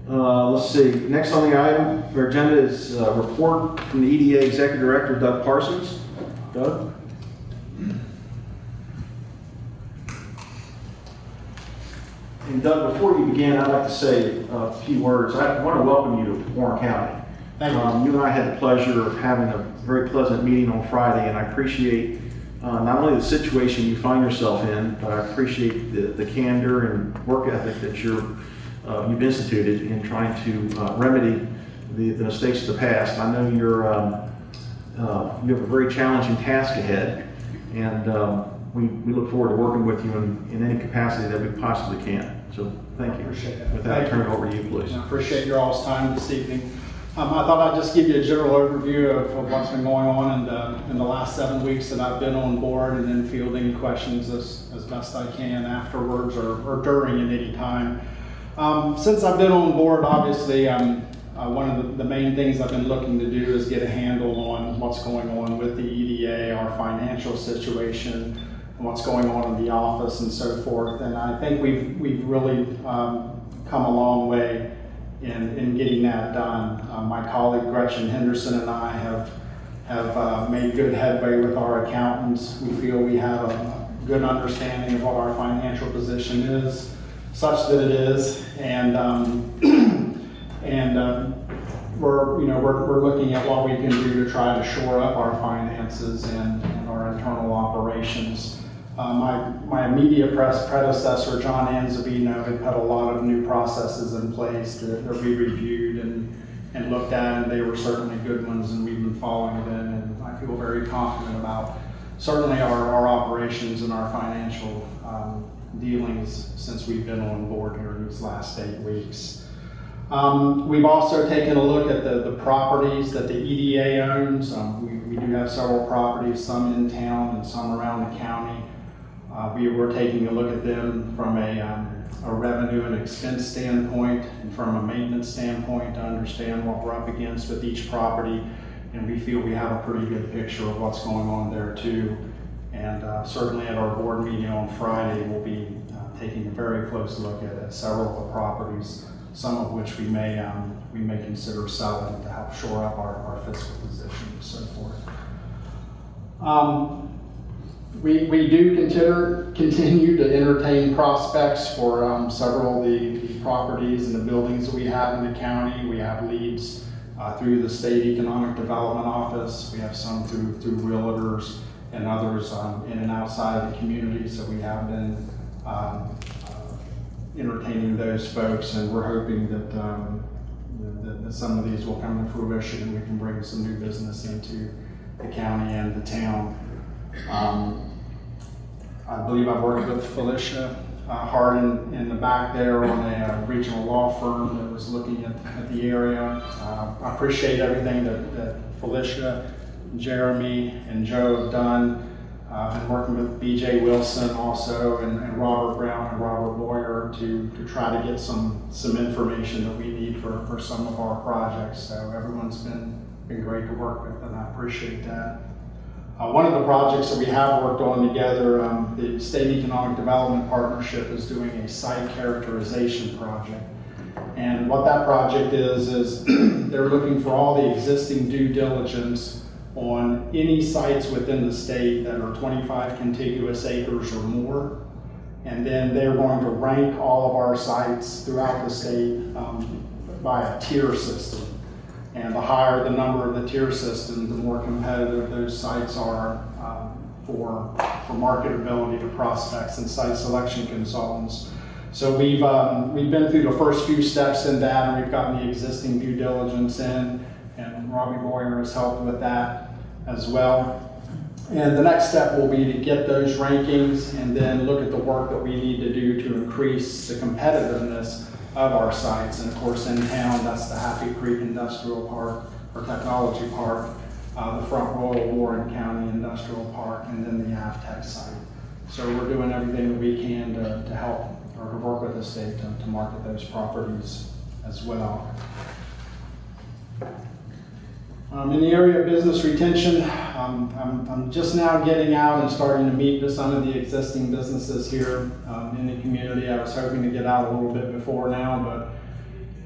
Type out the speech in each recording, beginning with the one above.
Let's see. Next on the item or agenda is a report from the EDA Executive Director, Doug Parsons. Doug? And Doug, before you begin, I'd like to say a few words. I want to welcome you to Warren County. Thank you. You and I had the pleasure of having a very pleasant meeting on Friday, and I appreciate not only the situation you find yourself in, but I appreciate the candor and work ethic that you've instituted in trying to remedy the mistakes of the past. I know you have a very challenging task ahead, and we look forward to working with you in any capacity that we possibly can. So thank you. Appreciate it. With that, I'll turn it over to you, please. I appreciate your all's time this evening. I thought I'd just give you a general overview of what's been going on in the last 7 weeks that I've been on board, and then field any questions as best I can afterwards or during at any time. Since I've been on board, obviously, one of the main things I've been looking to do is get a handle on what's going on with the EDA, our financial situation, and what's going on in the office and so forth. And I think we've really come a long way in getting that done. My colleague Gretchen Henderson and I have made good headway with our accountants. We feel we have a good understanding of what our financial position is, such that it is, and we're looking at what we can do to try to shore up our finances and our internal operations. My immediate predecessor, John Anzavino, had put a lot of new processes in place that we reviewed and looked at, and they were certainly good ones, and we've been following them, and I feel very confident about certainly our operations and our financial dealings since we've been on board here in these last 8 weeks. We've also taken a look at the properties that the EDA owns. We do have several properties, some in town and some around the county. We were taking a look at them from a revenue and expense standpoint and from a maintenance standpoint to understand what we're up against with each property. And we feel we have a pretty good picture of what's going on there too. And certainly at our board meeting on Friday, we'll be taking a very close look at several of the properties, some of which we may consider selling to help shore up our fiscal position and so forth. We do continue to entertain prospects for several of the properties and the buildings that we have in the county. We have leads through the State Economic Development Office. We have some through realtors and others in and outside of the community. So we have been entertaining those folks, and we're hoping that some of these will come to fruition and we can bring some new business into the county and the town. I believe I've worked with Felicia Hart in the back there on a regional law firm that was looking at the area. I appreciate everything that Felicia, Jeremy, and Joe have done. I've been working with BJ Wilson also and Robert Brown and Robert Boyer to try to get some information that we need for some of our projects. So everyone's been great to work with, and I appreciate that. One of the projects that we have worked on together, the State Economic Development Partnership is doing a site characterization project. And what that project is they're looking for all the existing due diligence on any sites within the state that are 25 contiguous acres or more. And then they're going to rank all of our sites throughout the state by a tier system. And the higher the number of the tier system, the more competitive those sites are for marketability to prospects and site selection consultants. So we've been through the first few steps in that, and we've gotten the existing due diligence in, and Robbie Boyer has helped with that as well. And the next step will be to get those rankings and then look at the work that we need to do to increase the competitiveness of our sites. And of course in town, that's the Happy Creek Industrial Park or Technology Park, the Front Royal Warren County Industrial Park, and then the AFTEC site. So we're doing everything that we can to help or to work with the state to market those properties as well. In the area of business retention, I'm just now getting out and starting to meet with some of the existing businesses here in the community. I was hoping to get out a little bit before now, but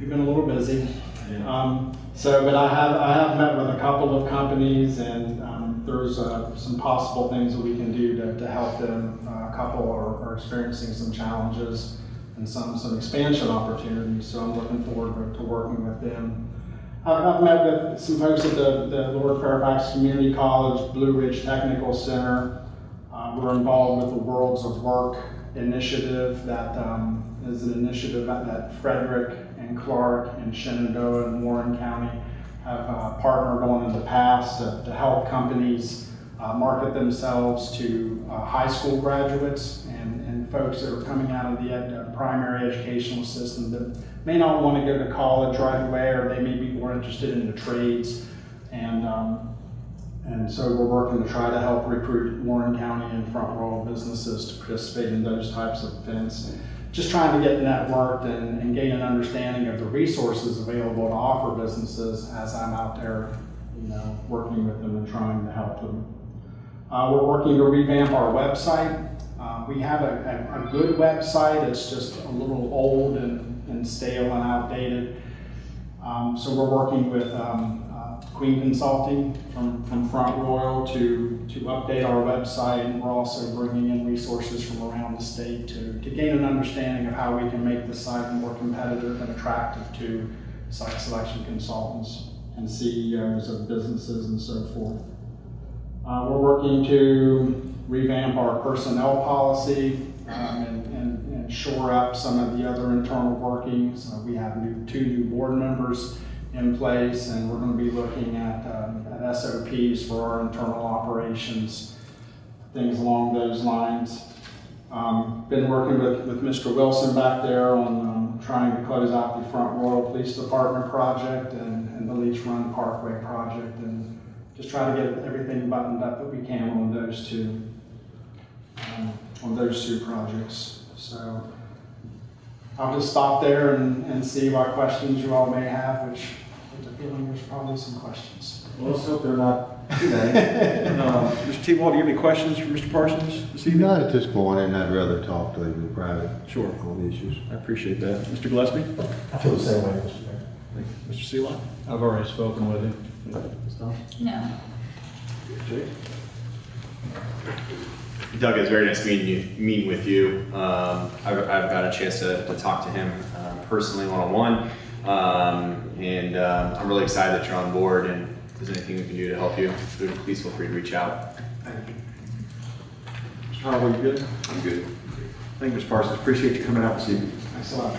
we've been a little busy. Yeah. But I have met with a couple of companies, and there's some possible things that we can do to help them. A couple are experiencing some challenges and some expansion opportunities, so I'm looking forward to working with them. I've met with some folks at the Lord Fairfax Community College Blue Ridge Technical Center. We're involved with the Worlds of Work initiative that is an initiative that Frederick and Clark and Shenandoah and Warren County have partnered on in the past to help companies market themselves to high school graduates and folks that are coming out of the primary educational system that may not want to go to college right away, or they may be more interested in the trades. And so we're working to try to help recruit Warren County and Front Royal businesses to participate in those types of events. Just trying to get networked and gain an understanding of the resources available to offer businesses as I'm out there, working with them and trying to help them. We're working to revamp our website. We have a good website. It's just a little old and stale and outdated. So we're working with Queen Consulting from Front Royal to update our website, and we're also bringing in resources from around the state to gain an understanding of how we can make the site more competitive and attractive to site selection consultants and CEOs of businesses and so forth. We're working to revamp our personnel policy and shore up some of the other internal workings. We have two new board members in place, and we're going to be looking at SOPs for our internal operations, things along those lines. Been working with Mr. Wilson back there on trying to close out the Front Royal Police Department project and the Leech Run Parkway project, and just try to get everything buttoned up that we can on those two projects. So I'll just stop there and see what questions you all may have, which I have a feeling there's probably some questions. Well, let's hope they're not too many. Mr. T-Wall, do you have any questions for Mr. Parsons this evening? Not at this point, and I'd rather talk to you in private. Sure. On issues. I appreciate that. Mr. Gillespie? I feel the same way, Mr. Mayor. Thank you. Mr. Seelon? I've already spoken with him. Ms. Thompson? No. Jake? Doug, it was very nice meeting with you. I've got a chance to talk to him personally one-on-one, and I'm really excited that you're on board, and if there's anything we can do to help you, please feel free to reach out. Thank you. Mr. Harwell, you good? I'm good. Thank you, Mr. Parsons. Appreciate you coming out this evening. Thanks a lot.